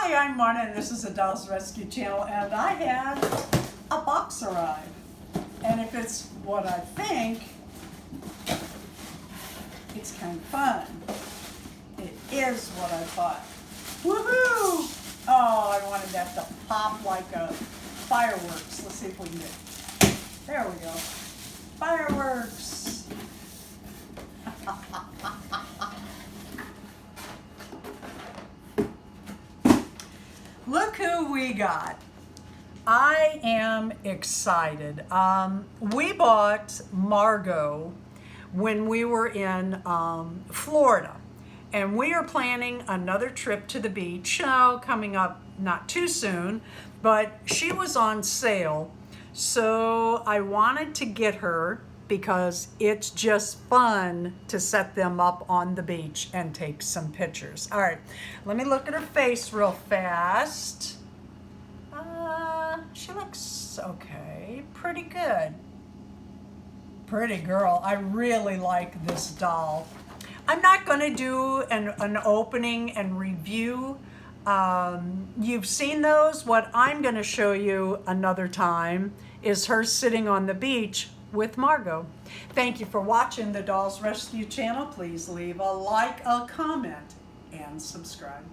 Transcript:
Hi, I'm Marna, and this is the Dolls Rescue Channel, and I had a box arrive. And if it's what I think, it's kind of fun. It is what I thought. Woohoo! Oh, I wanted that to pop like a fireworks. Let's see if we can get it. There we go. Fireworks! Look who we got. I am excited. We bought Margot when we were in Florida, and we are planning another trip to the beach coming up not too soon, but she was on sale, so I wanted to get her because it's just fun to set them up on the beach and take some pictures. All right, let me look at her face real fast. She looks okay, pretty good. Pretty girl. I really like this doll. I'm not going to do an opening and review. You've seen those. What I'm going to show you another time is her sitting on the beach with Margot. Thank you for watching the Dolls Rescue Channel. Please leave a like, a comment, and subscribe.